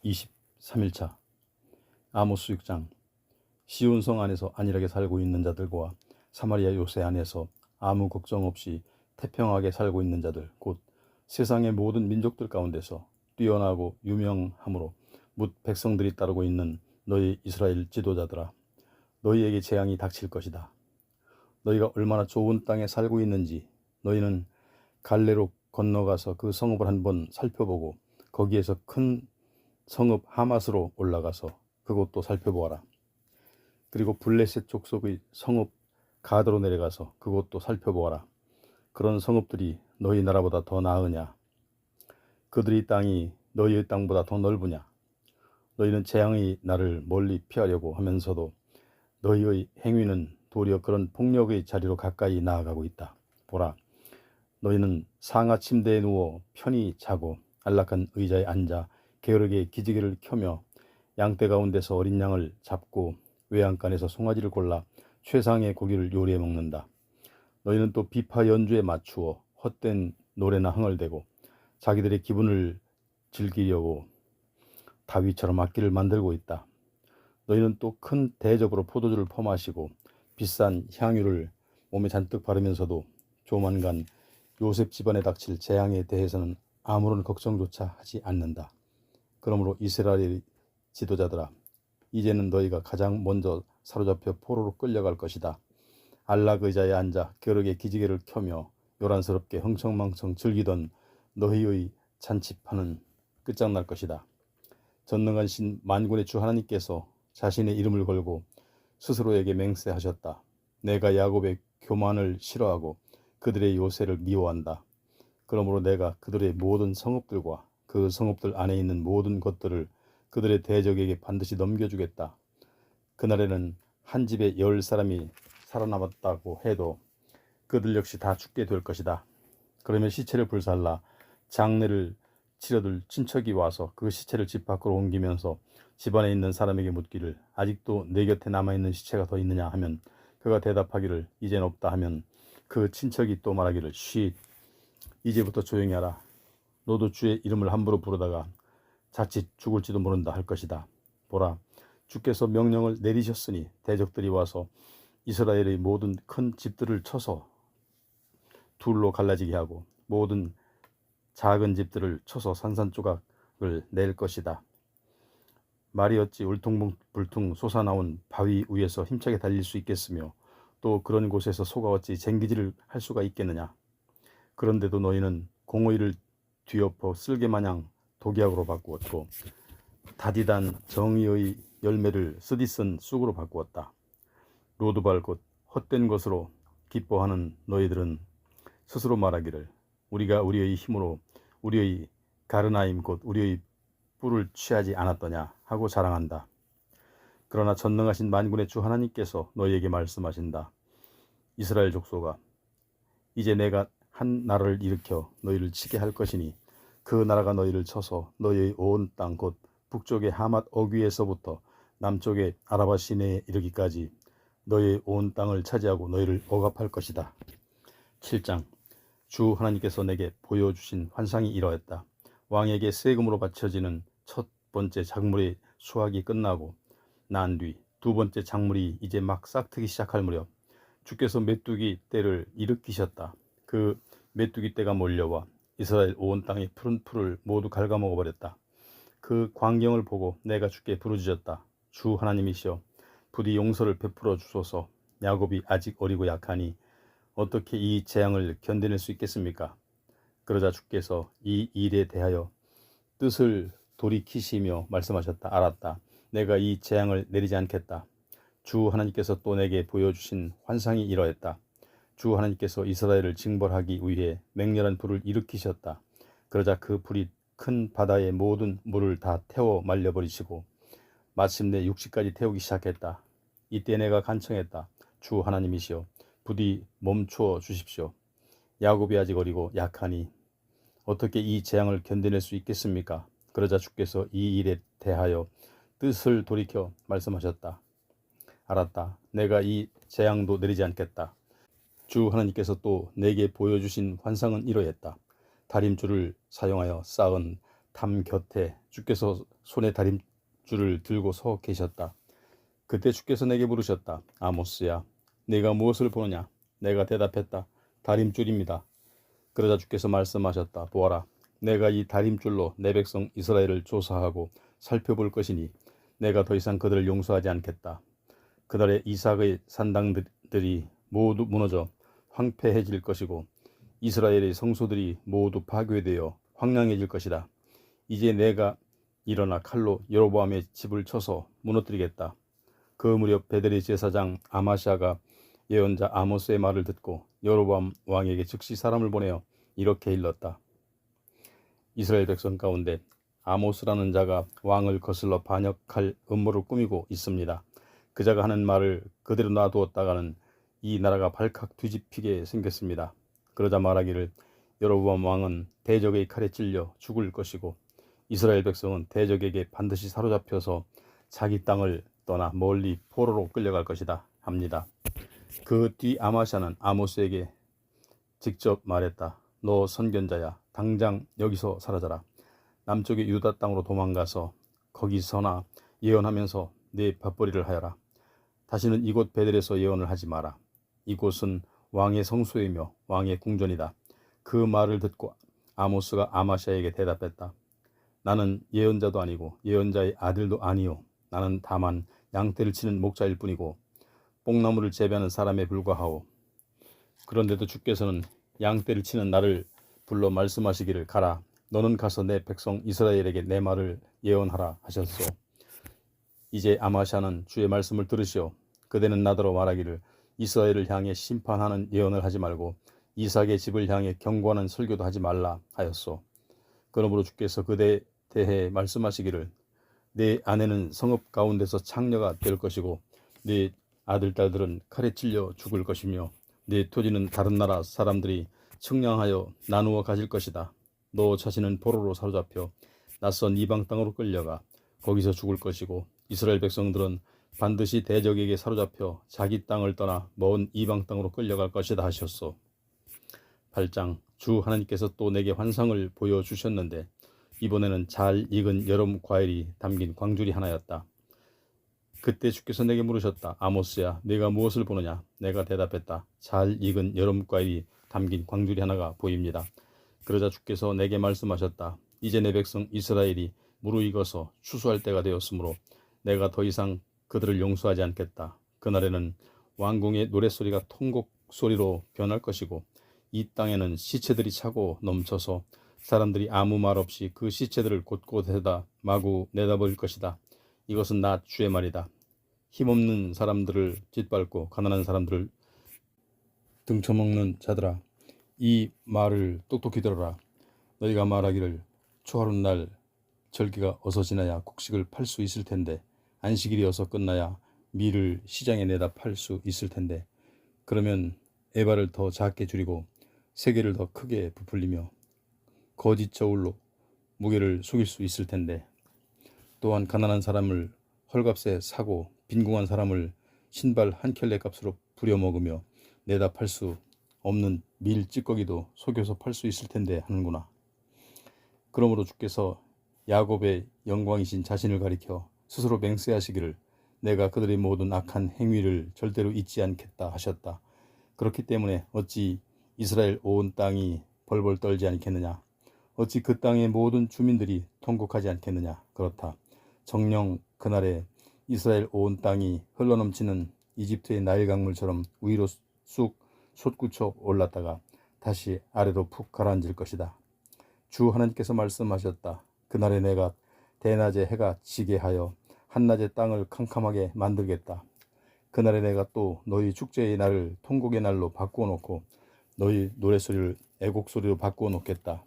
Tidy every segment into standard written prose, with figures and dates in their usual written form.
23일차 아모스 6장. 시온 성 안에서 안일하게 살고 있는 자들과 사마리아 요새 안에서 아무 걱정 없이 태평하게 살고 있는 자들, 곧 세상의 모든 민족들 가운데서 뛰어나고 유명함으로 뭇 백성들이 따르고 있는 너희 이스라엘 지도자들아, 너희에게 재앙이 닥칠 것이다. 너희가 얼마나 좋은 땅에 살고 있는지 너희는 갈레로 건너가서 그 성읍을 한번 살펴보고 거기에서 큰 성읍 하맛으로 올라가서 그곳도 살펴보아라. 그리고 블레셋 족속의 성읍 가드로 내려가서 그곳도 살펴보아라. 그런 성읍들이 너희 나라보다 더 나으냐? 그들의 땅이 너희의 땅보다 더 넓으냐? 너희는 재앙의 날을 멀리 피하려고 하면서도 너희의 행위는 도리어 그런 폭력의 자리로 가까이 나아가고 있다. 보라, 너희는 상하 침대에 누워 편히 자고 안락한 의자에 앉아 게으르게 기지개를 켜며 양떼 가운데서 어린 양을 잡고 외양간에서 송아지를 골라 최상의 고기를 요리해 먹는다. 너희는 또 비파 연주에 맞추어 헛된 노래나 흥얼대고 자기들의 기분을 즐기려고 다윗처럼 악기를 만들고 있다. 너희는 또 큰 대접으로 포도주를 퍼마시고 비싼 향유를 몸에 잔뜩 바르면서도 조만간 요셉 집안에 닥칠 재앙에 대해서는 아무런 걱정조차 하지 않는다. 그러므로 이스라엘 지도자들아, 이제는 너희가 가장 먼저 사로잡혀 포로로 끌려갈 것이다. 안락 의자에 앉아 게으르게 기지개를 켜며 요란스럽게 흥청망청 즐기던 너희의 잔치판은 끝장날 것이다. 전능한 신 만군의 주 하나님께서 자신의 이름을 걸고 스스로에게 맹세하셨다. 내가 야곱의 교만을 싫어하고 그들의 요새를 미워한다. 그러므로 내가 그들의 모든 성읍들과 그 성읍들 안에 있는 모든 것들을 그들의 대적에게 반드시 넘겨주겠다. 그날에는 한 집에 10사람이 살아남았다고 해도 그들 역시 다 죽게 될 것이다. 그러면 시체를 불살라 장례를 치러들 친척이 와서 그 시체를 집 밖으로 옮기면서 집안에 있는 사람에게 묻기를 아직도 내 곁에 남아있는 시체가 더 있느냐 하면 그가 대답하기를 이젠 없다 하면 그 친척이 또 말하기를 쉿, 이제부터 조용히 하라. 너도 주의 이름을 함부로 부르다가 자칫 죽을지도 모른다 할 것이다. 보라, 주께서 명령을 내리셨으니 대적들이 와서 이스라엘의 모든 큰 집들을 쳐서 둘로 갈라지게 하고 모든 작은 집들을 쳐서 산산조각을 낼 것이다. 말이 어찌 울퉁불퉁 솟아나온 바위 위에서 힘차게 달릴 수 있겠으며 또 그런 곳에서 소가 어찌 쟁기질을 할 수가 있겠느냐. 그런데도 너희는 공의를 뒤엎어 쓸개마냥 독약으로 바꾸었고 다디단 정의의 열매를 쓰디쓴 쑥으로 바꾸었다. 로드발 곧 헛된 것으로 기뻐하는 너희들은 스스로 말하기를 우리가 우리의 힘으로 우리의 가르나임 곧 우리의 뿔을 취하지 않았더냐 하고 자랑한다. 그러나 전능하신 만군의 주 하나님께서 너희에게 말씀하신다. 이스라엘 족속아, 이제 내가 한 나라를 일으켜 너희를 치게 할 것이니 그 나라가 너희를 쳐서 너희의 온 땅 곧 북쪽의 하맛 어귀에서부터 남쪽의 아라바 시내에 이르기까지 너희의 온 땅을 차지하고 너희를 억압할 것이다. 7장. 주 하나님께서 내게 보여주신 환상이 이러했다. 왕에게 세금으로 바쳐지는 첫 번째 작물의 수확이 끝나고 난 뒤 두 번째 작물이 이제 막 싹트기 시작할 무렵 주께서 메뚜기 떼를 일으키셨다. 그 메뚜기 떼가 몰려와 이스라엘 온 땅의 푸른 풀을 모두 갉아먹어버렸다. 그 광경을 보고 내가 주께 부르짖었다. 주 하나님이시여, 부디 용서를 베풀어 주소서. 야곱이 아직 어리고 약하니 어떻게 이 재앙을 견뎌낼 수 있겠습니까? 그러자 주께서 이 일에 대하여 뜻을 돌이키시며 말씀하셨다. 알았다. 내가 이 재앙을 내리지 않겠다. 주 하나님께서 또 내게 보여주신 환상이 이러했다. 주 하나님께서 이스라엘을 징벌하기 위해 맹렬한 불을 일으키셨다. 그러자 그 불이 큰 바다의 모든 물을 다 태워 말려버리시고 마침내 육지까지 태우기 시작했다. 이때 내가 간청했다. 주 하나님이시여, 부디 멈추어 주십시오. 야곱이 아직 어리고 약하니 어떻게 이 재앙을 견뎌낼 수 있겠습니까? 그러자 주께서 이 일에 대하여 뜻을 돌이켜 말씀하셨다. 알았다. 내가 이 재앙도 내리지 않겠다. 주 하나님께서 또 내게 보여주신 환상은 이러했다. 다림줄을 사용하여 쌓은 담 곁에 주께서 손에 다림줄을 들고 서 계셨다. 그때 주께서 내게 물으셨다. 아모스야, 네가 무엇을 보느냐? 내가 대답했다. 다림줄입니다. 그러자 주께서 말씀하셨다. 보아라, 내가 이 다림줄로 내 백성 이스라엘을 조사하고 살펴볼 것이니 내가 더 이상 그들을 용서하지 않겠다. 그날에 이삭의 산당들이 모두 무너져 황폐해질 것이고 이스라엘의 성소들이 모두 파괴되어 황량해질 것이다. 이제 내가 일어나 칼로 여로보암의 집을 쳐서 무너뜨리겠다. 그 무렵 베델의 제사장 아마시아가 예언자 아모스의 말을 듣고 여로보암 왕에게 즉시 사람을 보내어 이렇게 일렀다. 이스라엘 백성 가운데 아모스라는 자가 왕을 거슬러 반역할 음모를 꾸미고 있습니다. 그 자가 하는 말을 그대로 놔두었다가는 이 나라가 발칵 뒤집히게 생겼습니다. 그러자 말하기를 여로보암 왕은 대적의 칼에 찔려 죽을 것이고 이스라엘 백성은 대적에게 반드시 사로잡혀서 자기 땅을 떠나 멀리 포로로 끌려갈 것이다 합니다. 그 뒤 아마샤는 아모스에게 직접 말했다. 너 선견자야, 당장 여기서 사라져라. 남쪽의 유다 땅으로 도망가서 거기서나 예언하면서 네 밥벌이를 하여라. 다시는 이곳 베델에서 예언을 하지 마라. 이곳은 왕의 성소이며 왕의 궁전이다. 그 말을 듣고 아모스가 아마샤에게 대답했다. 나는 예언자도 아니고 예언자의 아들도 아니요. 나는 다만 양떼를 치는 목자일 뿐이고 뽕나무를 재배하는 사람에 불과하오. 그런데도 주께서는 양떼를 치는 나를 불러 말씀하시기를 가라. 너는 가서 내 백성 이스라엘에게 내 말을 예언하라 하셨소. 이제 아마샤는 주의 말씀을 들으시오. 그대는 나더러 말하기를 이스라엘을 향해 심판하는 예언을 하지 말고 이삭의 집을 향해 경고하는 설교도 하지 말라 하였소. 그러므로 주께서 그대에 대해 말씀하시기를 네 아내는 성읍 가운데서 창녀가 될 것이고 네 아들 딸들은 칼에 찔려 죽을 것이며 네 토지는 다른 나라 사람들이 측량하여 나누어 가질 것이다. 너 자신은 포로로 사로잡혀 낯선 이방 땅으로 끌려가 거기서 죽을 것이고 이스라엘 백성들은 반드시 대적에게 사로잡혀 자기 땅을 떠나 먼 이방 땅으로 끌려갈 것이다 하셨소. 8장. 주 하나님께서 또 내게 환상을 보여주셨는데 이번에는 잘 익은 여름 과일이 담긴 광줄이 하나였다. 그때 주께서 내게 물으셨다. 아모스야, 네가 무엇을 보느냐? 내가 대답했다. 잘 익은 여름 과일이 담긴 광줄이 하나가 보입니다. 그러자 주께서 내게 말씀하셨다. 이제 내 백성 이스라엘이 무르익어서 추수할 때가 되었으므로 내가 더 이상 그들을 용서하지 않겠다. 그날에는 왕궁의 노랫소리가 통곡 소리로 변할 것이고 이 땅에는 시체들이 차고 넘쳐서 사람들이 아무 말 없이 그 시체들을 곳곳에다 마구 내다버릴 것이다. 이것은 나 주의 말이다. 힘없는 사람들을 짓밟고 가난한 사람들을 등쳐먹는 자들아, 이 말을 똑똑히 들어라. 너희가 말하기를 초하룻날 절기가 어서 지나야 곡식을 팔 수 있을 텐데 안식일이 어서 끝나야 밀을 시장에 내다 팔 수 있을 텐데 그러면 에바를 더 작게 줄이고 세계를 더 크게 부풀리며 거짓 저울로 무게를 속일 수 있을 텐데 또한 가난한 사람을 헐값에 사고 빈궁한 사람을 신발 한 켤레 값으로 부려먹으며 내다 팔 수 없는 밀 찌꺼기도 속여서 팔 수 있을 텐데 하는구나. 그러므로 주께서 야곱의 영광이신 자신을 가리켜 스스로 맹세하시기를 내가 그들의 모든 악한 행위를 절대로 잊지 않겠다 하셨다. 그렇기 때문에 어찌 이스라엘 온 땅이 벌벌 떨지 않겠느냐? 어찌 그 땅의 모든 주민들이 통곡하지 않겠느냐? 그렇다. 정녕 그날에 이스라엘 온 땅이 흘러넘치는 이집트의 나일 강물처럼 위로 쑥 솟구쳐 올랐다가 다시 아래로 푹 가라앉을 것이다. 주 하나님께서 말씀하셨다. 그날에 내가 대낮에 해가 지게 하여 한낮에 땅을 캄캄하게 만들겠다. 그날에 내가 또 너희 축제의 날을 통곡의 날로 바꾸어 놓고 너희 노랫소리를 애곡소리로 바꾸어 놓겠다.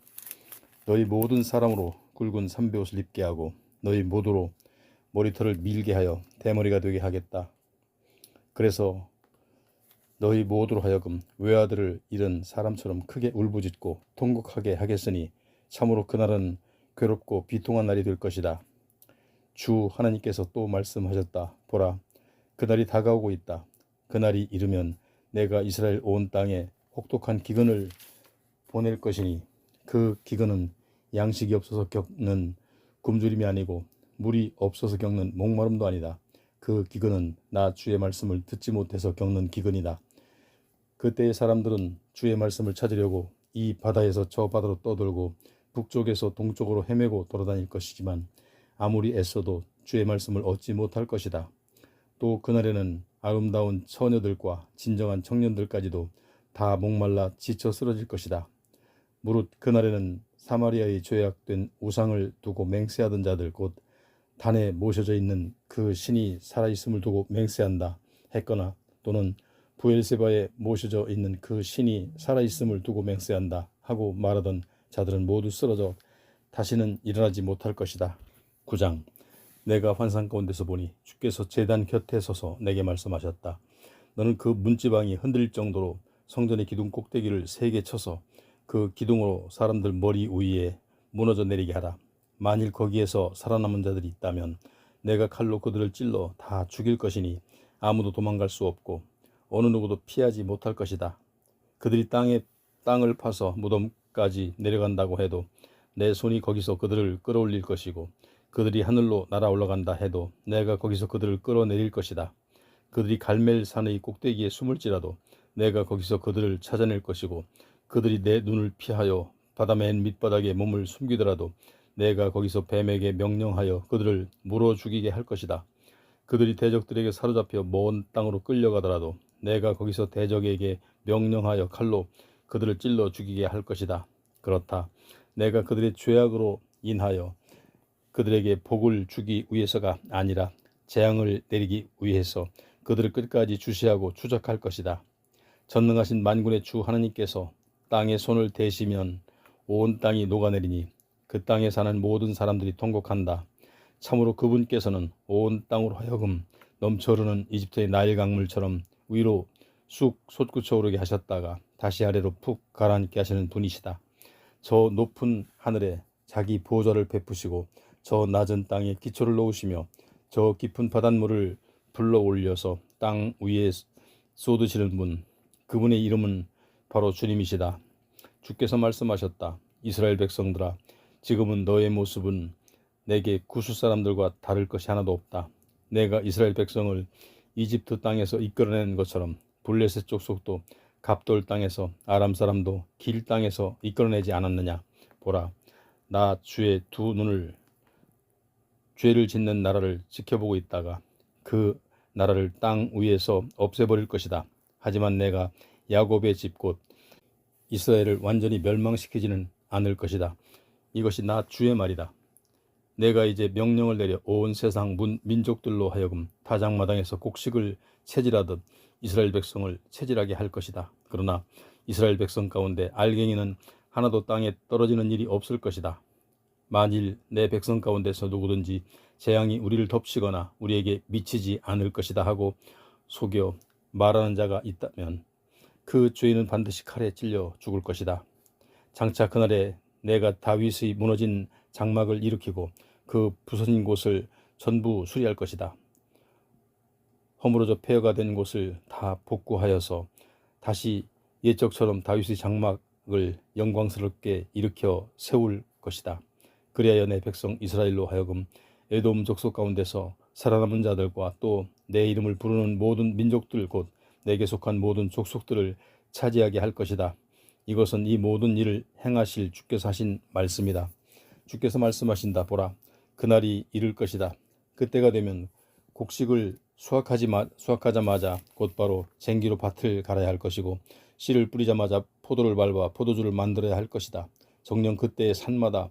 너희 모든 사람으로 굵은 삼배옷을 입게 하고 너희 모두로 머리털을 밀게 하여 대머리가 되게 하겠다. 그래서 너희 모두로 하여금 외아들을 잃은 사람처럼 크게 울부짖고 통곡하게 하겠으니 참으로 그날은 괴롭고 비통한 날이 될 것이다. 주 하나님께서 또 말씀하셨다. 보라, 그날이 다가오고 있다. 그날이 이르면 내가 이스라엘 온 땅에 혹독한 기근을 보낼 것이니 그 기근은 양식이 없어서 겪는 굶주림이 아니고 물이 없어서 겪는 목마름도 아니다. 그 기근은 나 주의 말씀을 듣지 못해서 겪는 기근이다. 그때의 사람들은 주의 말씀을 찾으려고 이 바다에서 저 바다로 떠돌고 북쪽에서 동쪽으로 헤매고 돌아다닐 것이지만 아무리 애써도 주의 말씀을 얻지 못할 것이다. 또 그날에는 아름다운 처녀들과 진정한 청년들까지도 다 목말라 지쳐 쓰러질 것이다. 무릇 그날에는 사마리아의 죄악된 우상을 두고 맹세하던 자들 곧 단에 모셔져 있는 그 신이 살아있음을 두고 맹세한다 했거나 또는 부엘세바에 모셔져 있는 그 신이 살아있음을 두고 맹세한다 하고 말하던 자들은 모두 쓰러져 다시는 일어나지 못할 것이다. 9장. 내가 환상 가운데서 보니 주께서 제단 곁에 서서 내게 말씀하셨다. 너는 그 문지방이 흔들릴 정도로 성전의 기둥 꼭대기를 3개 쳐서 그 기둥으로 사람들 머리 위에 무너져 내리게 하라. 만일 거기에서 살아남은 자들이 있다면 내가 칼로 그들을 찔러 다 죽일 것이니 아무도 도망갈 수 없고 어느 누구도 피하지 못할 것이다. 그들이 땅을 파서 무덤까지 내려간다고 해도 내 손이 거기서 그들을 끌어올릴 것이고 그들이 하늘로 날아 올라간다 해도 내가 거기서 그들을 끌어내릴 것이다. 그들이 갈멜산의 꼭대기에 숨을지라도 내가 거기서 그들을 찾아낼 것이고 그들이 내 눈을 피하여 바다 맨 밑바닥에 몸을 숨기더라도 내가 거기서 뱀에게 명령하여 그들을 물어 죽이게 할 것이다. 그들이 대적들에게 사로잡혀 먼 땅으로 끌려가더라도 내가 거기서 대적에게 명령하여 칼로 그들을 찔러 죽이게 할 것이다. 그렇다. 내가 그들의 죄악으로 인하여 그들에게 복을 주기 위해서가 아니라 재앙을 내리기 위해서 그들을 끝까지 주시하고 추적할 것이다. 전능하신 만군의 주 하나님께서 땅에 손을 대시면 온 땅이 녹아내리니 그 땅에 사는 모든 사람들이 통곡한다. 참으로 그분께서는 온 땅으로 하여금 넘쳐 흐르는 이집트의 나일 강물처럼 위로 쑥 솟구쳐 오르게 하셨다가 다시 아래로 푹 가라앉게 하시는 분이시다. 저 높은 하늘에 자기 보좌를 베푸시고 저 낮은 땅에 기초를 놓으시며 저 깊은 바닷물을 불러 올려서 땅 위에 쏟으시는 분, 그분의 이름은 바로 주님이시다. 주께서 말씀하셨다. 이스라엘 백성들아, 지금은 너의 모습은 내게 구스 사람들과 다를 것이 하나도 없다. 내가 이스라엘 백성을 이집트 땅에서 이끌어낸 것처럼 블레셋 족속도 갑돌 땅에서 아람 사람도 길 땅에서 이끌어내지 않았느냐. 보라, 나 주의 두 눈을 죄를 짓는 나라를 지켜보고 있다가 그 나라를 땅 위에서 없애버릴 것이다. 하지만 내가 야곱의 집 곧 이스라엘을 완전히 멸망시키지는 않을 것이다. 이것이 나 주의 말이다. 내가 이제 명령을 내려 온 세상 민족들로 하여금 타작마당에서 곡식을 채질하듯 이스라엘 백성을 채질하게 할 것이다. 그러나 이스라엘 백성 가운데 알갱이는 하나도 땅에 떨어지는 일이 없을 것이다. 만일 내 백성 가운데서 누구든지 재앙이 우리를 덮치거나 우리에게 미치지 않을 것이다 하고 속여 말하는 자가 있다면 그 죄인은 반드시 칼에 찔려 죽을 것이다. 장차 그날에 내가 다윗의 무너진 장막을 일으키고 그 부서진 곳을 전부 수리할 것이다. 허물어져 폐허가 된 곳을 다 복구하여서 다시 옛적처럼 다윗의 장막을 영광스럽게 일으켜 세울 것이다. 그리하여 내 백성 이스라엘로 하여금 에돔 족속 가운데서 살아남은 자들과 또 내 이름을 부르는 모든 민족들 곧 내게 속한 모든 족속들을 차지하게 할 것이다. 이것은 이 모든 일을 행하실 주께서 하신 말씀이다. 주께서 말씀하신다. 보라, 그날이 이를 것이다. 그때가 되면 곡식을 수확하자마자 곧바로 쟁기로 밭을 갈아야 할 것이고 씨를 뿌리자마자 포도를 밟아 포도주를 만들어야 할 것이다. 정녕 그때의 산마다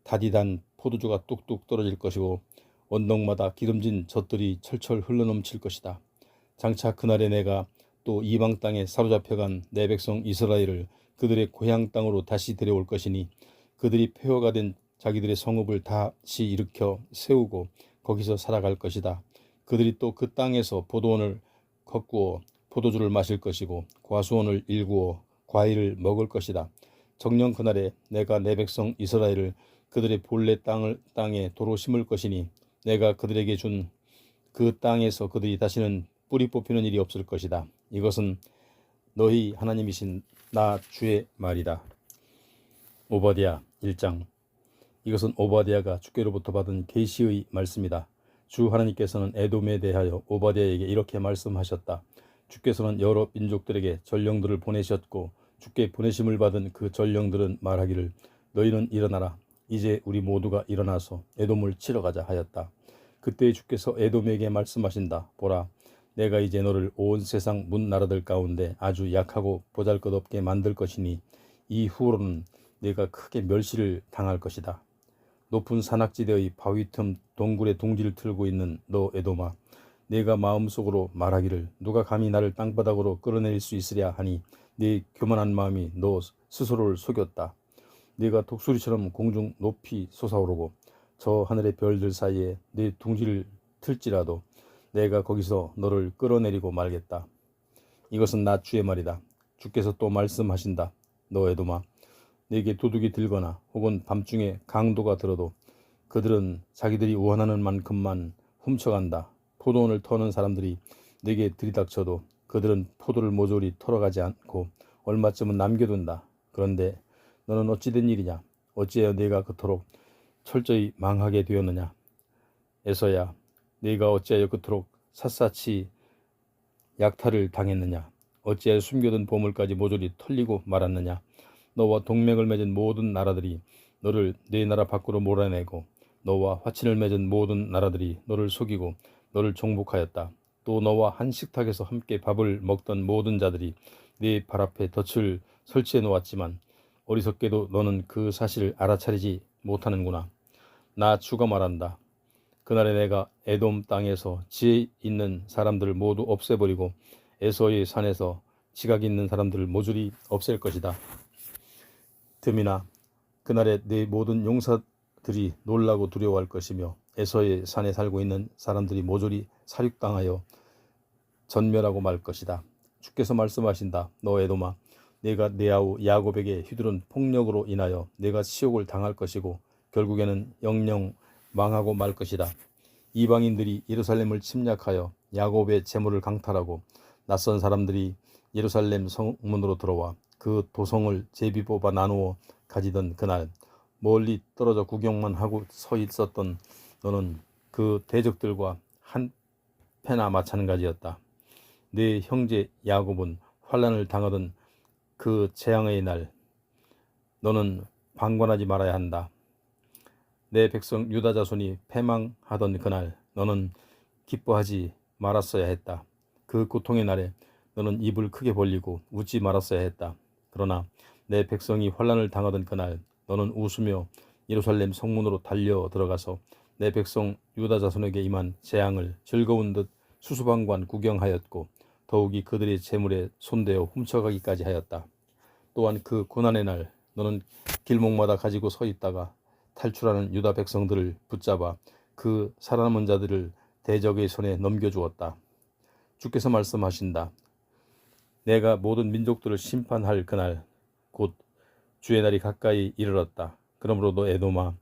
다디단 포도주가 뚝뚝 떨어질 것이고 언덕마다 기름진 젖들이 철철 흘러넘칠 것이다. 장차 그날에 내가 또 이방 땅에 사로잡혀간 내 백성 이스라엘을 그들의 고향 땅으로 다시 데려올 것이니 그들이 폐허가 된 자기들의 성읍을 다시 일으켜 세우고 거기서 살아갈 것이다. 그들이 또 그 땅에서 포도원을 거꾸어 포도주를 마실 것이고 과수원을 일구어 과일을 먹을 것이다. 정녕 그날에 내가 내 백성 이스라엘을 그들의 본래 땅에 도로 심을 것이니 내가 그들에게 준 그 땅에서 그들이 다시는 뿌리 뽑히는 일이 없을 것이다. 이것은 너희 하나님이신 나 주의 말이다. 오버디아 1장. 이것은 오바댜가 주께로부터 받은 계시의 말씀이다. 주 하나님께서는 에돔에 대하여 오바댜에게 이렇게 말씀하셨다. 주께서는 여러 민족들에게 전령들을 보내셨고 주께 보내심을 받은 그 전령들은 말하기를 너희는 일어나라. 이제 우리 모두가 일어나서 에돔을 치러 가자 하였다. 그때 주께서 에돔에게 말씀하신다. 보라, 내가 이제 너를 온 세상 문 나라들 가운데 아주 약하고 보잘것없게 만들 것이니 이후로는 내가 크게 멸시를 당할 것이다. 높은 산악지대의 바위 틈 동굴에 둥지를 틀고 있는 너 에돔아, 내가 마음속으로 말하기를 누가 감히 나를 땅바닥으로 끌어내릴 수 있으랴 하니 네 교만한 마음이 너 스스로를 속였다. 네가 독수리처럼 공중 높이 솟아오르고 저 하늘의 별들 사이에 네 둥지를 틀지라도 내가 거기서 너를 끌어내리고 말겠다. 이것은 나 주의 말이다. 주께서 또 말씀하신다. 너 에돔아, 내게 도둑이 들거나 혹은 밤중에 강도가 들어도 그들은 자기들이 원하는 만큼만 훔쳐간다. 포도원을 터는 사람들이 내게 들이닥쳐도 그들은 포도를 모조리 털어가지 않고 얼마쯤은 남겨둔다. 그런데 너는 어찌 된 일이냐? 어찌하여 네가 그토록 철저히 망하게 되었느냐? 에서야, 네가 어찌하여 그토록 샅샅이 약탈을 당했느냐? 어찌하여 숨겨둔 보물까지 모조리 털리고 말았느냐? 너와 동맹을 맺은 모든 나라들이 너를 네 나라 밖으로 몰아내고 너와 화친을 맺은 모든 나라들이 너를 속이고 너를 정복하였다. 또 너와 한 식탁에서 함께 밥을 먹던 모든 자들이 네 발 앞에 덫을 설치해 놓았지만 어리석게도 너는 그 사실을 알아차리지 못하는구나. 나 주가 말한다. 그날에 내가 에돔 땅에서 지혜 있는 사람들을 모두 없애버리고 에서의 산에서 지각 있는 사람들을 모조리 없앨 것이다. 틈이나 그날에 네 모든 용사들이 놀라고 두려워할 것이며 에서의 산에 살고 있는 사람들이 모조리 살육당하여 전멸하고 말 것이다. 주께서 말씀하신다. 너 에돔아, 내가 내 아우 야곱에게 휘두른 폭력으로 인하여 내가 치욕을 당할 것이고 결국에는 영영 망하고 말 것이다. 이방인들이 예루살렘을 침략하여 야곱의 재물을 강탈하고 낯선 사람들이 예루살렘 성문으로 들어와 그 도성을 제비 뽑아 나누어 가지던 그날 멀리 떨어져 구경만 하고 서 있었던 너는 그 대적들과 한 패나 마찬가지였다. 네 형제 야곱은 환난을 당하던 그 재앙의 날 너는 방관하지 말아야 한다. 내 백성 유다 자손이 패망하던 그날 너는 기뻐하지 말았어야 했다. 그 고통의 날에 너는 입을 크게 벌리고 웃지 말았어야 했다. 그러나 내 백성이 환난을 당하던 그날 너는 웃으며 예루살렘 성문으로 달려 들어가서 내 백성 유다 자손에게 임한 재앙을 즐거운 듯 수수방관 구경하였고 더욱이 그들의 재물에 손대어 훔쳐가기까지 하였다. 또한 그 고난의 날 너는 길목마다 가지고 서 있다가 탈출하는 유다 백성들을 붙잡아 그 살아남은 자들을 대적의 손에 넘겨주었다. 주께서 말씀하신다. 내가 모든 민족들을 심판할 그날 곧 주의 날이 가까이 이르렀다. 그러므로 너 에돔아,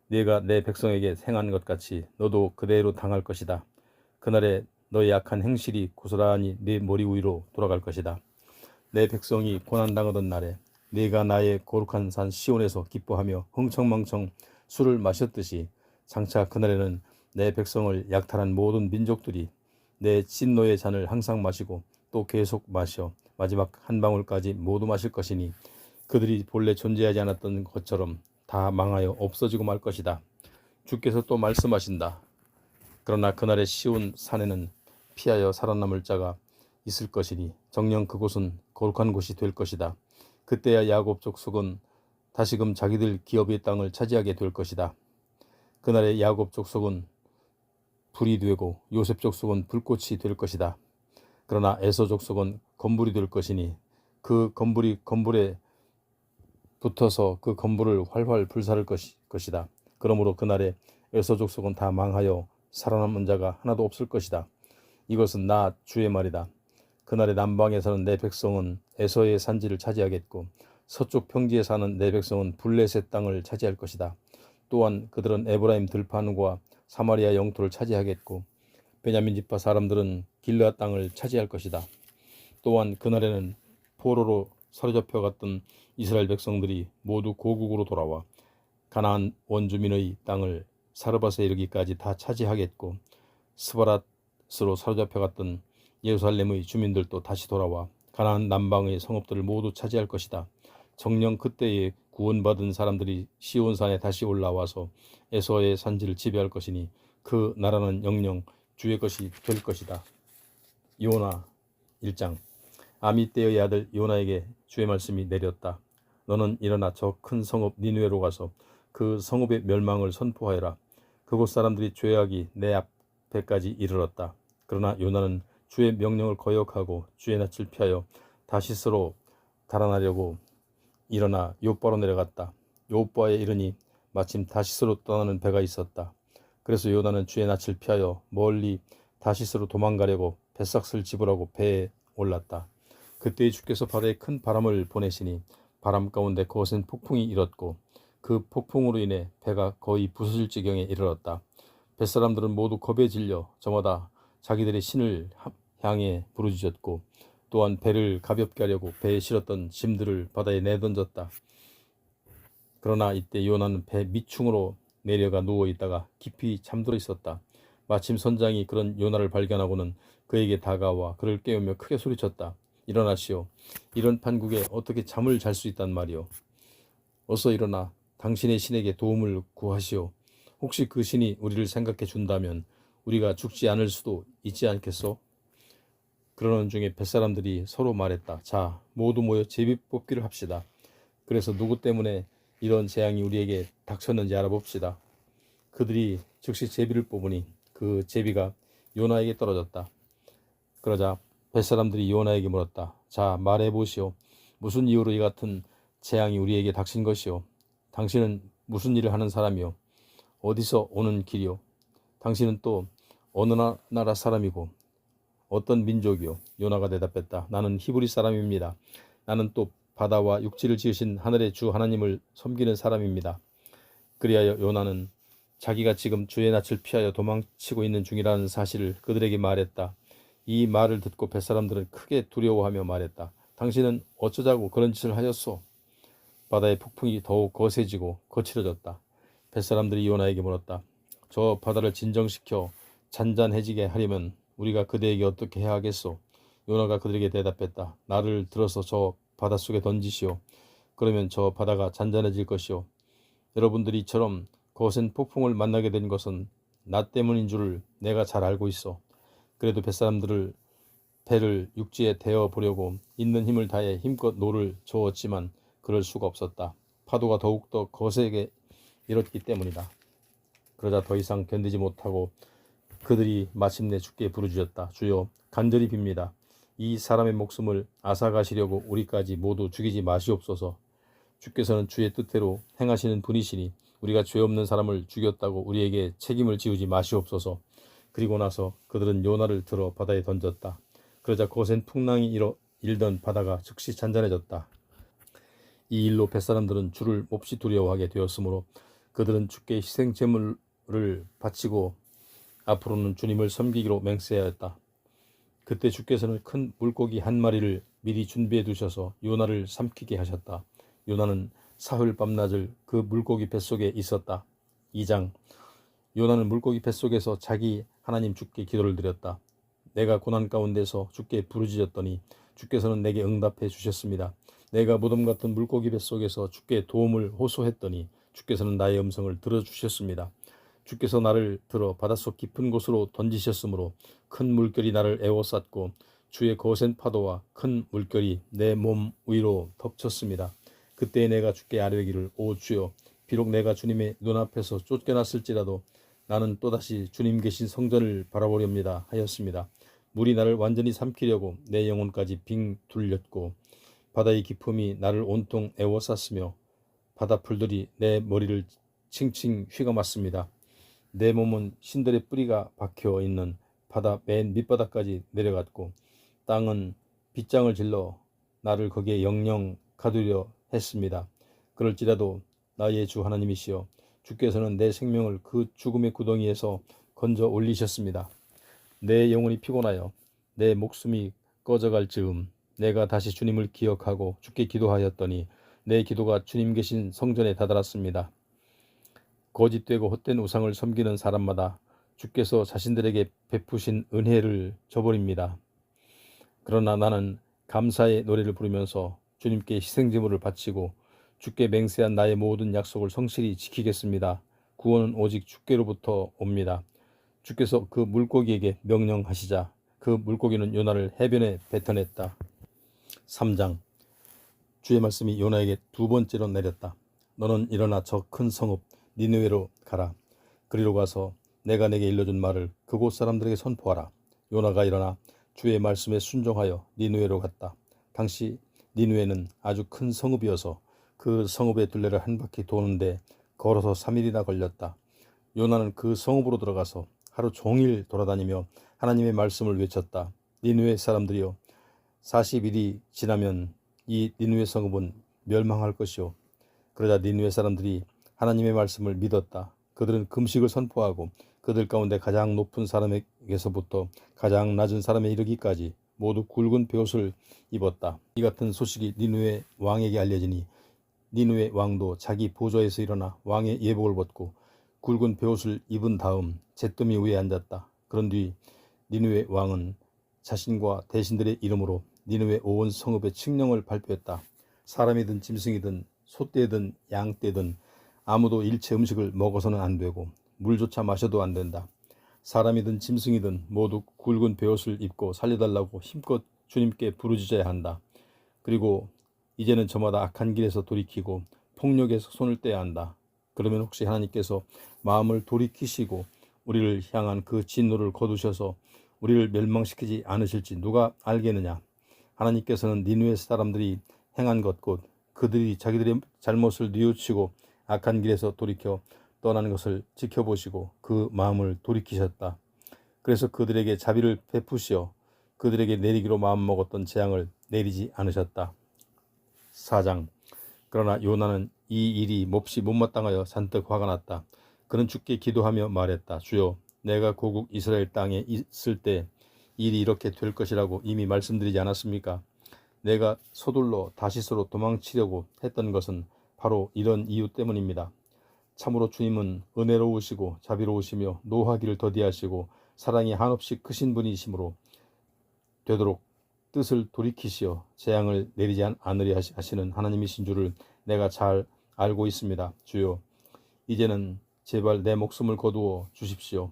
네가 내 백성에게 행한 것 같이 너도 그대로 당할 것이다. 그날에 너의 약한 행실이 고스란히 네 머리 위로 돌아갈 것이다. 내 백성이 고난당하던 날에 네가 나의 거룩한 산 시온에서 기뻐하며 흥청망청 술을 마셨듯이 장차 그날에는 내 백성을 약탈한 모든 민족들이 내 진노의 잔을 항상 마시고 또 계속 마셔 마지막 한 방울까지 모두 마실 것이니 그들이 본래 존재하지 않았던 것처럼 다 망하여 없어지고 말 것이다. 주께서 또 말씀하신다. 그러나 그날의 시온 산에는 피하여 살아남을 자가 있을 것이니 정녕 그곳은 거룩한 곳이 될 것이다. 그때야 야곱 족속은 다시금 자기들 기업의 땅을 차지하게 될 것이다. 그날에 야곱 족속은 불이 되고 요셉 족속은 불꽃이 될 것이다. 그러나 에서 족속은 건불이 될 것이니 그 건불이 건불에 붙어서 그 건불을 활활 불사를 것이다. 그러므로 그날에 에서 족속은 다 망하여 살아남은 자가 하나도 없을 것이다. 이것은 나 주의 말이다. 그날에 남방에 사는 내 백성은 에서의 산지를 차지하겠고 서쪽 평지에 사는 내 백성은 블레셋 땅을 차지할 것이다. 또한 그들은 에브라임 들판과 사마리아 영토를 차지하겠고 베냐민 지파 사람들은 길르앗 땅을 차지할 것이다. 또한 그날에는 포로로 사로잡혀 갔던 이스라엘 백성들이 모두 고국으로 돌아와 가나안 원주민의 땅을 사르밧에 이르기까지 다 차지하겠고 스바랏으로 사로잡혀갔던 예루살렘의 주민들도 다시 돌아와 가나안 남방의 성읍들을 모두 차지할 것이다. 정녕 그때에 구원받은 사람들이 시온산에 다시 올라와서 에서의 산지를 지배할 것이니 그 나라는 영영 주의 것이 될 것이다. 요나 1장. 아미떼의 아들 요나에게 주의 말씀이 내렸다. 너는 일어나 저 큰 성읍 니느웨로 가서 그 성읍의 멸망을 선포하여라. 그곳 사람들이 죄악이 내 앞에까지 이르렀다. 그러나 요나는 주의 명령을 거역하고 주의 낯을 피하여 다시스로 달아나려고 일어나 요바로 내려갔다. 요바에 이르니 마침 다시스로 떠나는 배가 있었다. 그래서 요나는 주의 낯을 피하여 멀리 다시스로 도망가려고 뱃삭을 집으라고 배에 올랐다. 그때 주께서 바다에 큰 바람을 보내시니 바람 가운데 거센 폭풍이 일었고 그 폭풍으로 인해 배가 거의 부서질 지경에 이르렀다. 뱃사람들은 모두 겁에 질려 저마다 자기들의 신을 향해 부르짖었고 또한 배를 가볍게 하려고 배에 실었던 짐들을 바다에 내던졌다. 그러나 이때 요나는 배 밑층으로 내려가 누워있다가 깊이 잠들어 있었다. 마침 선장이 그런 요나를 발견하고는 그에게 다가와 그를 깨우며 크게 소리쳤다. 일어나시오. 이런 판국에 어떻게 잠을 잘 수 있단 말이오. 어서 일어나 당신의 신에게 도움을 구하시오. 혹시 그 신이 우리를 생각해 준다면 우리가 죽지 않을 수도 있지 않겠소? 그러는 중에 뱃사람들이 서로 말했다. 자, 모두 모여 제비 뽑기를 합시다. 그래서 누구 때문에 이런 재앙이 우리에게 닥쳤는지 알아봅시다. 그들이 즉시 제비를 뽑으니 그 제비가 요나에게 떨어졌다. 그러자 뱃사람들이 요나에게 물었다. 자, 말해보시오. 무슨 이유로 이 같은 재앙이 우리에게 닥친 것이오? 당신은 무슨 일을 하는 사람이오? 어디서 오는 길이오? 당신은 또 어느 나라 사람이고 어떤 민족이오? 요나가 대답했다. 나는 히브리 사람입니다. 나는 또 바다와 육지를 지으신 하늘의 주 하나님을 섬기는 사람입니다. 그리하여 요나는 자기가 지금 주의 낯을 피하여 도망치고 있는 중이라는 사실을 그들에게 말했다. 이 말을 듣고 뱃사람들은 크게 두려워하며 말했다. 당신은 어쩌자고 그런 짓을 하였소? 바다의 폭풍이 더욱 거세지고 거칠어졌다. 뱃사람들이 요나에게 물었다. 저 바다를 진정시켜 잔잔해지게 하려면 우리가 그대에게 어떻게 해야 하겠소? 요나가 그들에게 대답했다. 나를 들어서 저 바닷속에 던지시오. 그러면 저 바다가 잔잔해질 것이오. 여러분들이 이처럼 거센 폭풍을 만나게 된 것은 나 때문인 줄을 내가 잘 알고 있어. 그래도 뱃사람들을 배를 육지에 대어 보려고 있는 힘을 다해 힘껏 노를 저었지만 그럴 수가 없었다. 파도가 더욱더 거세게 일었기 때문이다. 그러자 더 이상 견디지 못하고 그들이 마침내 주께 부르짖었다. 주여, 간절히 빕니다. 이 사람의 목숨을 앗아가시려고 우리까지 모두 죽이지 마시옵소서. 주께서는 주의 뜻대로 행하시는 분이시니 우리가 죄 없는 사람을 죽였다고 우리에게 책임을 지우지 마시옵소서. 그리고 나서 그들은 요나를 들어 바다에 던졌다. 그러자 거센 풍랑이 일던 바다가 즉시 잔잔해졌다. 이 일로 뱃사람들은 주를 몹시 두려워하게 되었으므로 그들은 주께 희생 제물을 바치고 앞으로는 주님을 섬기기로 맹세하였다. 그때 주께서는 큰 물고기 한 마리를 미리 준비해 두셔서 요나를 삼키게 하셨다. 요나는 사흘 밤낮을 그 물고기 뱃속에 있었다. 2장. 요나는 물고기 뱃속에서 자기 하나님 주께 기도를 드렸다. 내가 고난 가운데서 주께 부르짖었더니 주께서는 내게 응답해 주셨습니다. 내가 무덤 같은 물고기 뱃속에서 주께 도움을 호소했더니 주께서는 나의 음성을 들어주셨습니다. 주께서 나를 들어 바닷속 깊은 곳으로 던지셨으므로 큰 물결이 나를 에워쌌고 주의 거센 파도와 큰 물결이 내 몸 위로 덮쳤습니다. 그때 내가 주께 아뢰기를 오 주여, 비록 내가 주님의 눈앞에서 쫓겨났을지라도 나는 또다시 주님 계신 성전을 바라보렵니다 하였습니다. 물이 나를 완전히 삼키려고 내 영혼까지 빙 둘렸고 바다의 깊음이 나를 온통 에워쌌으며 바다풀들이 내 머리를 칭칭 휘감았습니다. 내 몸은 신들의 뿌리가 박혀 있는 바다 맨 밑바닥까지 내려갔고 땅은 빗장을 질러 나를 거기에 영영 가두려 했습니다. 그럴지라도 나의 주 하나님이시여, 주께서는 내 생명을 그 죽음의 구덩이에서 건져 올리셨습니다. 내 영혼이 피곤하여 내 목숨이 꺼져갈 즈음 내가 다시 주님을 기억하고 주께 기도하였더니 내 기도가 주님 계신 성전에 다다랐습니다. 거짓되고 헛된 우상을 섬기는 사람마다 주께서 자신들에게 베푸신 은혜를 저버립니다. 그러나 나는 감사의 노래를 부르면서 주님께 희생제물을 바치고 주께 맹세한 나의 모든 약속을 성실히 지키겠습니다. 구원은 오직 주께로부터 옵니다. 주께서 그 물고기에게 명령하시자 그 물고기는 요나를 해변에 뱉어냈다. 3장. 주의 말씀이 요나에게 두 번째로 내렸다. 너는 일어나 저 큰 성읍 니느웨로 가라. 그리로 가서 내가 내게 일러준 말을 그곳 사람들에게 선포하라. 요나가 일어나 주의 말씀에 순종하여 니느웨로 갔다. 당시 니느웨는 아주 큰 성읍이어서 그 성읍의 둘레를 한 바퀴 도는데 걸어서 3일이나 걸렸다. 요나는 그 성읍으로 들어가서 하루 종일 돌아다니며 하나님의 말씀을 외쳤다. 니느웨 사람들이여, 40일이 지나면 이 니느웨 성읍은 멸망할 것이요. 그러자 니느웨 사람들이 하나님의 말씀을 믿었다. 그들은 금식을 선포하고 그들 가운데 가장 높은 사람에게서부터 가장 낮은 사람에 이르기까지 모두 굵은 베옷을 입었다. 이 같은 소식이 니느웨 왕에게 알려지니 니느웨 왕도 자기 보좌에서 일어나 왕의 예복을 벗고 굵은 베옷을 입은 다음 잿더미 위에 앉았다. 그런 뒤 니느웨 왕은 자신과 대신들의 이름으로 니느웨 온 성읍의 칙령을 발표했다. 사람이든 짐승이든 소떼든 양떼든 아무도 일체 음식을 먹어서는 안 되고 물조차 마셔도 안 된다. 사람이든 짐승이든 모두 굵은 베옷을 입고 살려달라고 힘껏 주님께 부르짖어야 한다. 그리고 이제는 저마다 악한 길에서 돌이키고 폭력에서 손을 떼야 한다. 그러면 혹시 하나님께서 마음을 돌이키시고 우리를 향한 그 진노를 거두셔서 우리를 멸망시키지 않으실지 누가 알겠느냐. 하나님께서는 니느웨 사람들이 행한 것 곧 그들이 자기들의 잘못을 뉘우치고 악한 길에서 돌이켜 떠나는 것을 지켜보시고 그 마음을 돌이키셨다. 그래서 그들에게 자비를 베푸시어 그들에게 내리기로 마음먹었던 재앙을 내리지 않으셨다. 4장. 그러나 요나는 이 일이 몹시 못마땅하여 잔뜩 화가 났다. 그는 주께 기도하며 말했다. 주여, 내가 고국 이스라엘 땅에 있을 때 일이 이렇게 될 것이라고 이미 말씀드리지 않았습니까? 내가 서둘러 다시스로 도망치려고 했던 것은 바로 이런 이유 때문입니다. 참으로 주님은 은혜로우시고 자비로우시며 노하기를 더디하시고 사랑이 한없이 크신 분이시므로 되도록 뜻을 돌이키시어 재앙을 내리지 않으려 하시는 하나님이신 줄을 내가 잘 알고 있습니다. 주여, 이제는 제발 내 목숨을 거두어 주십시오.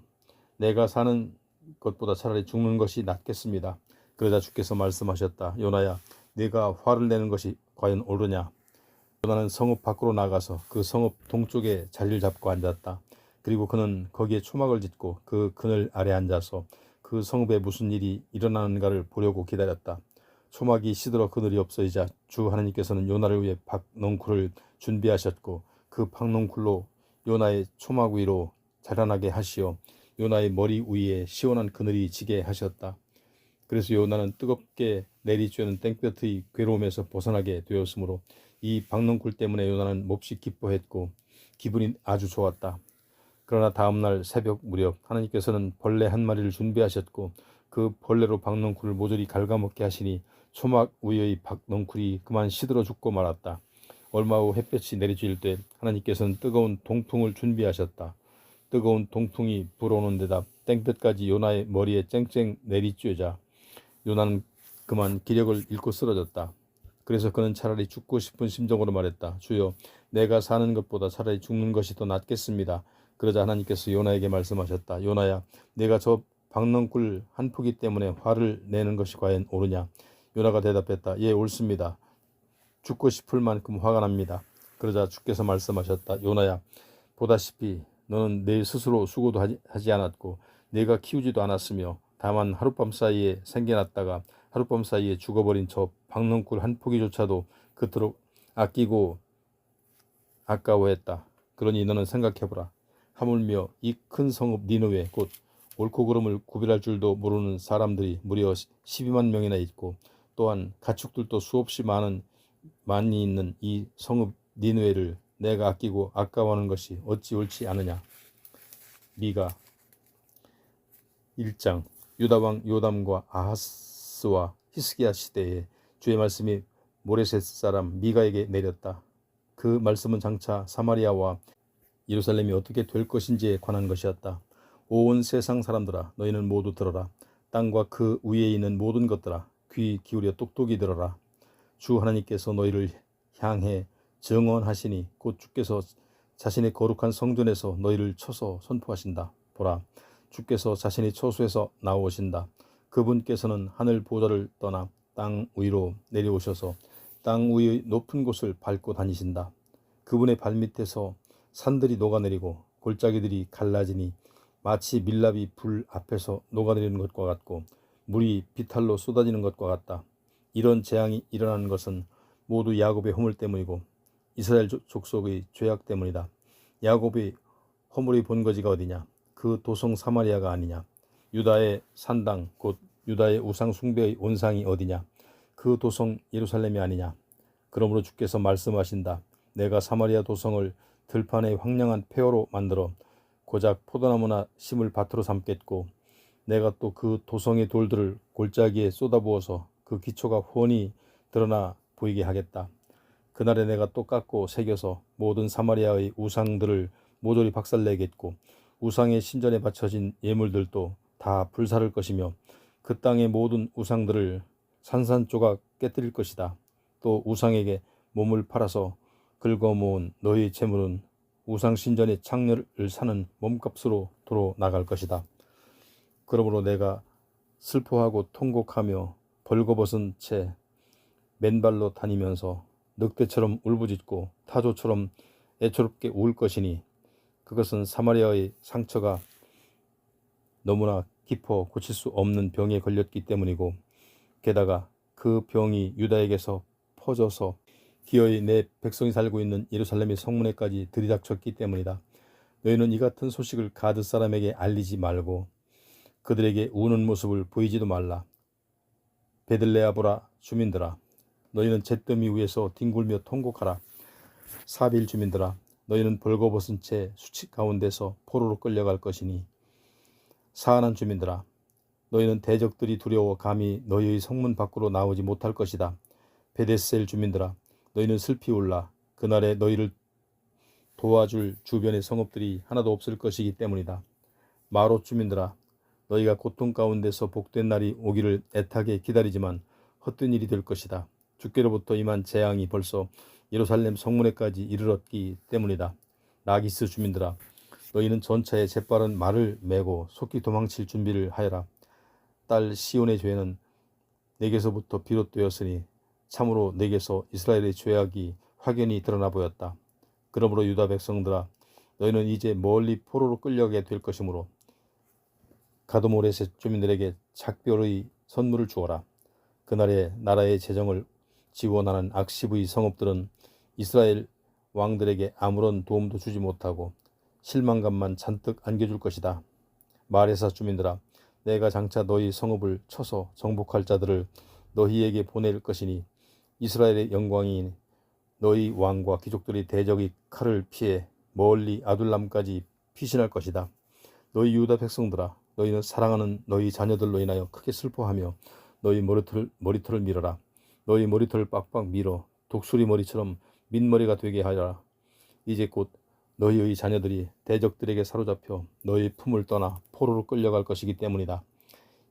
내가 사는 것보다 차라리 죽는 것이 낫겠습니다. 그러자 주께서 말씀하셨다. 요나야, 네가 화를 내는 것이 과연 옳으냐? 요나는 성읍 밖으로 나가서 그 성읍 동쪽에 자리를 잡고 앉았다. 그리고 그는 거기에 초막을 짓고 그 그늘 아래 앉아서 그 성읍에 무슨 일이 일어나는가를 보려고 기다렸다. 초막이 시들어 그늘이 없어지자 주 하나님께서는 요나를 위해 박넝쿨을 준비하셨고 그 박넝쿨로 요나의 초막 위로 자라나게 하시어 요나의 머리 위에 시원한 그늘이 지게 하셨다. 그래서 요나는 뜨겁게 내리쬐는 땡볕의 괴로움에서 벗어나게 되었으므로 이 박넝쿨 때문에 요나는 몹시 기뻐했고 기분이 아주 좋았다. 그러나 다음날 새벽 무렵 하나님께서는 벌레 한 마리를 준비하셨고 그 벌레로 박넝쿨을 모조리 갉아먹게 하시니 초막 위의 박넝쿨이 그만 시들어 죽고 말았다. 얼마 후 햇볕이 내리쬐을 때 하나님께서는 뜨거운 동풍을 준비하셨다. 뜨거운 동풍이 불어오는 데다 땡볕까지 요나의 머리에 쨍쨍 내리쬐자 요나는 그만 기력을 잃고 쓰러졌다. 그래서 그는 차라리 죽고 싶은 심정으로 말했다. 주여, 내가 사는 것보다 차라리 죽는 것이 더 낫겠습니다. 그러자 하나님께서 요나에게 말씀하셨다. 요나야, 내가 저 박넝쿨 한 포기 때문에 화를 내는 것이 과연 옳으냐? 요나가 대답했다. 예, 옳습니다. 죽고 싶을 만큼 화가 납니다. 그러자 주께서 말씀하셨다. 요나야, 보다시피 너는 내 스스로 수고도 하지 않았고 내가 키우지도 않았으며 다만 하룻밤 사이에 생겨났다가 하룻밤 사이에 죽어버린 저 박넝쿨 한 포기조차도 그토록 아끼고 아까워했다. 그러니 너는 생각해보라. 하물며 이 큰 성읍 니느웨 곧 옳고 그름을 구별할 줄도 모르는 사람들이 무려 12만 명이나 있고 또한 가축들도 수없이 많이 있는 이 성읍 니느웨를 내가 아끼고 아까워하는 것이 어찌 옳지 않으냐. 미가 1장. 유다왕 요담과 아하스와 히스기야 시대에 주의 말씀이 모레셋 사람 미가에게 내렸다. 그 말씀은 장차 사마리아와 예루살렘이 어떻게 될 것인지에 관한 것이었다. 온 세상 사람들아, 너희는 모두 들어라. 땅과 그 위에 있는 모든 것들아, 귀 기울여 똑똑히 들어라. 주 하나님께서 너희를 향해 정언하시니 곧 주께서 자신의 거룩한 성전에서 너희를 쳐서 선포하신다. 보라, 주께서 자신의 처소에서 나오신다. 그분께서는 하늘 보좌를 떠나 땅 위로 내려오셔서 땅 위의 높은 곳을 밟고 다니신다. 그분의 발밑에서 산들이 녹아내리고 골짜기들이 갈라지니 마치 밀랍이 불 앞에서 녹아내리는 것과 같고 물이 비탈로 쏟아지는 것과 같다. 이런 재앙이 일어나는 것은 모두 야곱의 허물 때문이고 이스라엘 족속의 죄악 때문이다. 야곱의 허물의 본거지가 어디냐? 그 도성 사마리아가 아니냐? 유다의 산당 곧 유다의 우상 숭배의 온상이 어디냐? 그 도성 예루살렘이 아니냐? 그러므로 주께서 말씀하신다. 내가 사마리아 도성을 들판의 황량한 폐허로 만들어 고작 포도나무나 심을 밭으로 삼겠고 내가 또 그 도성의 돌들을 골짜기에 쏟아부어서 그 기초가 훤히 드러나 보이게 하겠다. 그날에 내가 또 깎고 새겨서 모든 사마리아의 우상들을 모조리 박살내겠고 우상의 신전에 바쳐진 예물들도 다 불사를 것이며 그 땅의 모든 우상들을 산산조각 깨뜨릴 것이다. 또 우상에게 몸을 팔아서 긁어모은 너희 재물은 우상 신전의 창녀를 사는 몸값으로 도로 나갈 것이다. 그러므로 내가 슬퍼하고 통곡하며 벌거벗은 채 맨발로 다니면서 늑대처럼 울부짖고 타조처럼 애처롭게 울 것이니 그것은 사마리아의 상처가 너무나 깊어 고칠 수 없는 병에 걸렸기 때문이고 게다가 그 병이 유다에게서 퍼져서 기어이 내 백성이 살고 있는 예루살렘의 성문에까지 들이닥쳤기 때문이다. 너희는 이 같은 소식을 가드 사람에게 알리지 말고 그들에게 우는 모습을 보이지도 말라. 베들레아보라 주민들아, 너희는 잿더미 위에서 뒹굴며 통곡하라. 사빌 주민들아, 너희는 벌거벗은 채 수치 가운데서 포로로 끌려갈 것이니 사안한 주민들아, 너희는 대적들이 두려워 감히 너희의 성문 밖으로 나오지 못할 것이다. 베데셀 주민들아, 너희는 슬피 울라. 그날에 너희를 도와줄 주변의 성읍들이 하나도 없을 것이기 때문이다. 마롯 주민들아, 너희가 고통 가운데서 복된 날이 오기를 애타게 기다리지만 헛된 일이 될 것이다. 주께로부터 임한 재앙이 벌써 예루살렘 성문에까지 이르렀기 때문이다. 라기스 주민들아, 너희는 전차에 재빠른 말을 메고 속히 도망칠 준비를 하여라. 딸 시온의 죄는 내게서부터 비롯되었으니 참으로 내게서 이스라엘의 죄악이 확연히 드러나 보였다. 그러므로 유다 백성들아, 너희는 이제 멀리 포로로 끌려가게 될 것이므로 가드모레셋 주민들에게 작별의 선물을 주어라. 그날에 나라의 재정을 지원하는 악십의 성읍들은 이스라엘 왕들에게 아무런 도움도 주지 못하고 실망감만 잔뜩 안겨줄 것이다. 마레사 주민들아, 내가 장차 너희 성읍을 쳐서 정복할 자들을 너희에게 보낼 것이니 이스라엘의 영광이 너희 왕과 귀족들이 대적의 칼을 피해 멀리 아둘람까지 피신할 것이다. 너희 유다 백성들아, 너희는 사랑하는 너희 자녀들로 인하여 크게 슬퍼하며 너희 머리털을 밀어라. 너희 머리털을 빡빡 밀어 독수리 머리처럼 민머리가 되게 하여라. 이제 곧 너희의 자녀들이 대적들에게 사로잡혀 너희 품을 떠나 포로로 끌려갈 것이기 때문이다.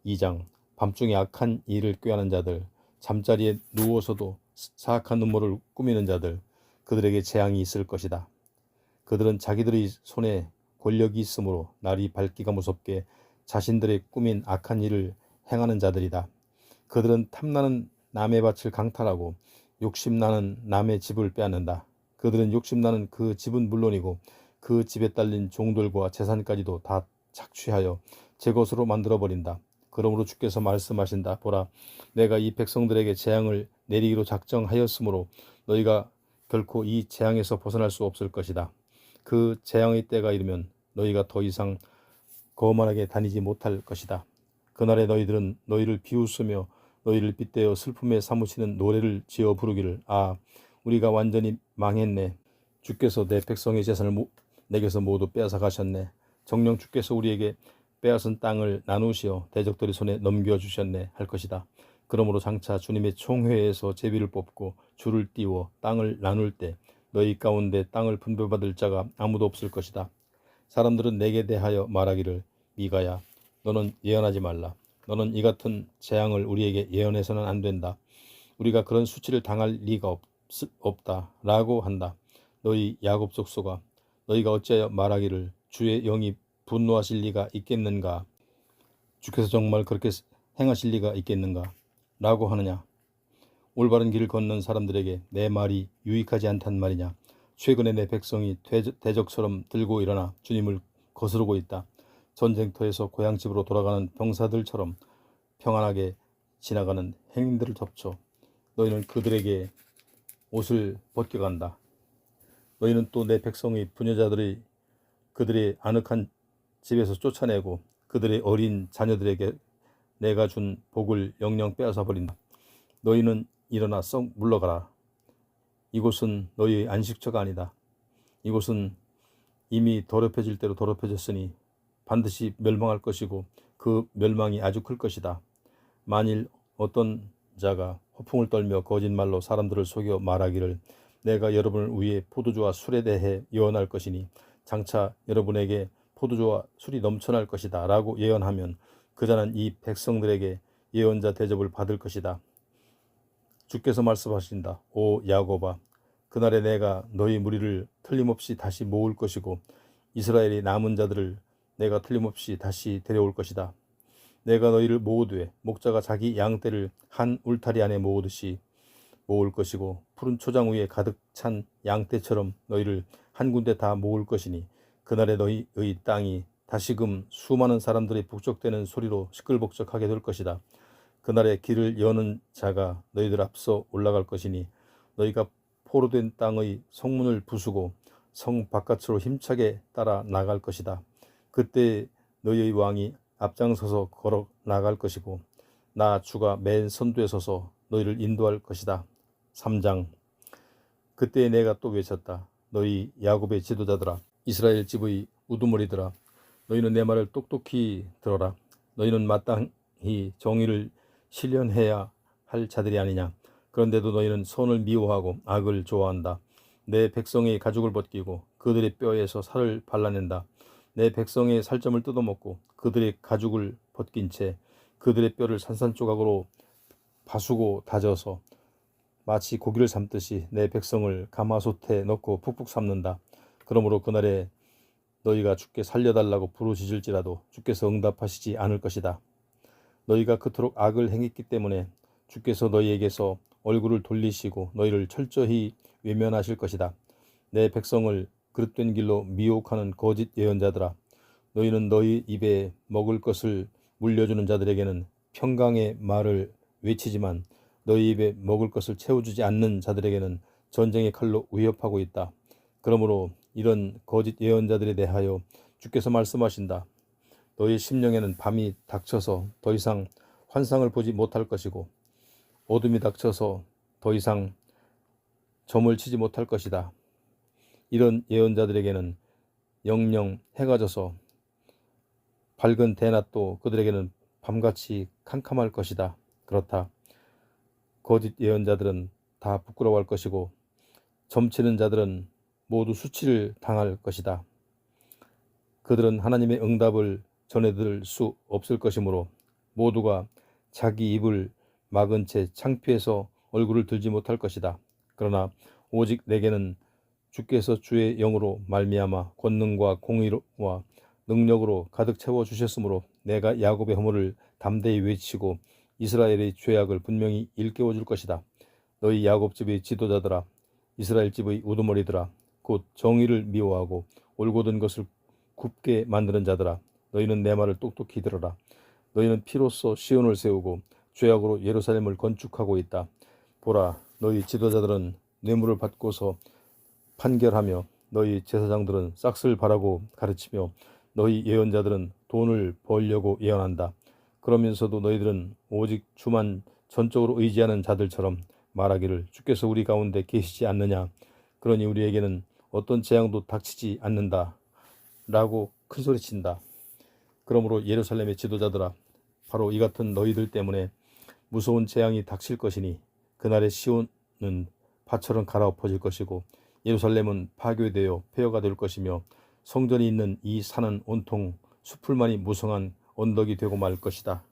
2장. 밤중에 악한 일을 꾀하는 자들, 잠자리에 누워서도 사악한 음모를 꾸미는 자들, 그들에게 재앙이 있을 것이다. 그들은 자기들의 손에 권력이 있으므로 날이 밝기가 무섭게 자신들의 꾸민 악한 일을 행하는 자들이다. 그들은 탐나는 남의 밭을 강탈하고 욕심나는 남의 집을 빼앗는다. 그들은 욕심나는 그 집은 물론이고 그 집에 딸린 종들과 재산까지도 다 착취하여 제 것으로 만들어버린다. 그러므로 주께서 말씀하신다. 보라, 내가 이 백성들에게 재앙을 내리기로 작정하였으므로 너희가 결코 이 재앙에서 벗어날 수 없을 것이다. 그 재앙의 때가 이르면 너희가 더 이상 거만하게 다니지 못할 것이다. 그날에 너희들은 너희를 비웃으며 너희를 빗대어 슬픔에 사무치는 노래를 지어 부르기를, 아, 우리가 완전히 망했네. 주께서 내 백성의 재산을 내게서 모두 빼앗아 가셨네. 정녕 주께서 우리에게 빼앗은 땅을 나누시어 대적들의 손에 넘겨주셨네 할 것이다. 그러므로 장차 주님의 총회에서 제비를 뽑고 줄을 띄워 땅을 나눌 때 너희 가운데 땅을 분배받을 자가 아무도 없을 것이다. 사람들은 내게 대하여 말하기를 미가야 너는 예언하지 말라. 너는 이 같은 재앙을 우리에게 예언해서는 안 된다. 우리가 그런 수치를 당할 리가 없다 라고 한다. 너희 야곱 족속아 너희가 어찌하여 말하기를 주의 영이 분노하실 리가 있겠는가? 주께서 정말 그렇게 행하실 리가 있겠는가? 라고 하느냐? 올바른 길을 걷는 사람들에게 내 말이 유익하지 않단 말이냐? 최근에 내 백성이 대적처럼 들고 일어나 주님을 거스르고 있다. 전쟁터에서 고향집으로 돌아가는 병사들처럼 평안하게 지나가는 행인들을 덮쳐 너희는 그들에게 옷을 벗겨간다. 너희는 또 내 백성의 부녀자들이 그들의 아늑한 집에서 쫓아내고 그들의 어린 자녀들에게 내가 준 복을 영영 빼앗아 버린다. 너희는 일어나 썩 물러가라. 이곳은 너희의 안식처가 아니다. 이곳은 이미 더럽혀질 대로 더럽혀졌으니 반드시 멸망할 것이고 그 멸망이 아주 클 것이다. 만일 어떤 자가 허풍을 떨며 거짓말로 사람들을 속여 말하기를 내가 여러분을 위해 포도주와 술에 대해 예언할 것이니 장차 여러분에게 포도주와 술이 넘쳐날 것이다 라고 예언하면 그 자는 이 백성들에게 예언자 대접을 받을 것이다. 주께서 말씀하신다. 오 야곱아 그날에 내가 너희 무리를 틀림없이 다시 모을 것이고 이스라엘의 남은 자들을 내가 틀림없이 다시 데려올 것이다. 내가 너희를 모으되 목자가 자기 양떼를 한 울타리 안에 모으듯이 모을 것이고 푸른 초장 위에 가득 찬 양떼처럼 너희를 한 군데 다 모을 것이니 그날에 너희의 땅이 다시금 수많은 사람들의 북적대는 소리로 시끌벅적하게 될 것이다. 그날에 길을 여는 자가 너희들 앞서 올라갈 것이니 너희가 포로된 땅의 성문을 부수고 성 바깥으로 힘차게 따라 나갈 것이다. 그때 너희의 왕이 앞장서서 걸어 나갈 것이고 나 주가 맨 선두에 서서 너희를 인도할 것이다. 3장 그때 내가 또 외쳤다. 너희 야곱의 지도자들아 이스라엘 집의 우두머리들아 너희는 내 말을 똑똑히 들어라. 너희는 마땅히 정의를 실현해야 할 자들이 아니냐. 그런데도 너희는 선을 미워하고 악을 좋아한다. 내 백성의 가죽을 벗기고 그들의 뼈에서 살을 발라낸다. 내 백성의 살점을 뜯어먹고 그들의 가죽을 벗긴 채 그들의 뼈를 산산조각으로 바수고 다져서 마치 고기를 삶듯이 내 백성을 가마솥에 넣고 푹푹 삶는다. 그러므로 그날에 너희가 주께 살려달라고 부르짖을지라도 주께서 응답하시지 않을 것이다. 너희가 그토록 악을 행했기 때문에 주께서 너희에게서 얼굴을 돌리시고 너희를 철저히 외면하실 것이다. 내 백성을 그릇된 길로 미혹하는 거짓 예언자들아 너희는 너희 입에 먹을 것을 물려주는 자들에게는 평강의 말을 외치지만 너희 입에 먹을 것을 채워주지 않는 자들에게는 전쟁의 칼로 위협하고 있다. 그러므로 이런 거짓 예언자들에 대하여 주께서 말씀하신다. 너희 심령에는 밤이 닥쳐서 더 이상 환상을 보지 못할 것이고 어둠이 닥쳐서 더 이상 점을 치지 못할 것이다. 이런 예언자들에게는 영영 해가 져서 밝은 대낮도 그들에게는 밤같이 캄캄할 것이다. 그렇다. 거짓 예언자들은 다 부끄러워할 것이고 점치는 자들은 모두 수치를 당할 것이다. 그들은 하나님의 응답을 전해들 수 없을 것이므로 모두가 자기 입을 막은 채 창피해서 얼굴을 들지 못할 것이다. 그러나 오직 내게는 주께서 주의 영으로 말미암아 권능과 공의와 능력으로 가득 채워 주셨으므로 내가 야곱의 허물을 담대히 외치고 이스라엘의 죄악을 분명히 일깨워 줄 것이다. 너희 야곱 집의 지도자들아 이스라엘 집의 우두머리들아 곧 정의를 미워하고 올곧은 것을 굽게 만드는 자들아 너희는 내 말을 똑똑히 들어라. 너희는 피로써 시온을 세우고 죄악으로 예루살렘을 건축하고 있다. 보라 너희 지도자들은 뇌물을 받고서 판결하며 너희 제사장들은 싹을 바라고 가르치며 너희 예언자들은 돈을 벌려고 예언한다. 그러면서도 너희들은 오직 주만 전적으로 의지하는 자들처럼 말하기를 주께서 우리 가운데 계시지 않느냐. 그러니 우리에게는 어떤 재앙도 닥치지 않는다. 라고 큰소리친다. 그러므로 예루살렘의 지도자들아 바로 이 같은 너희들 때문에 무서운 재앙이 닥칠 것이니 그날의 시온은 밭처럼 갈아엎어질 것이고 예루살렘은 파괴되어 폐허가 될 것이며 성전이 있는 이 산은 온통 수풀만이 무성한 언덕이 되고 말 것이다.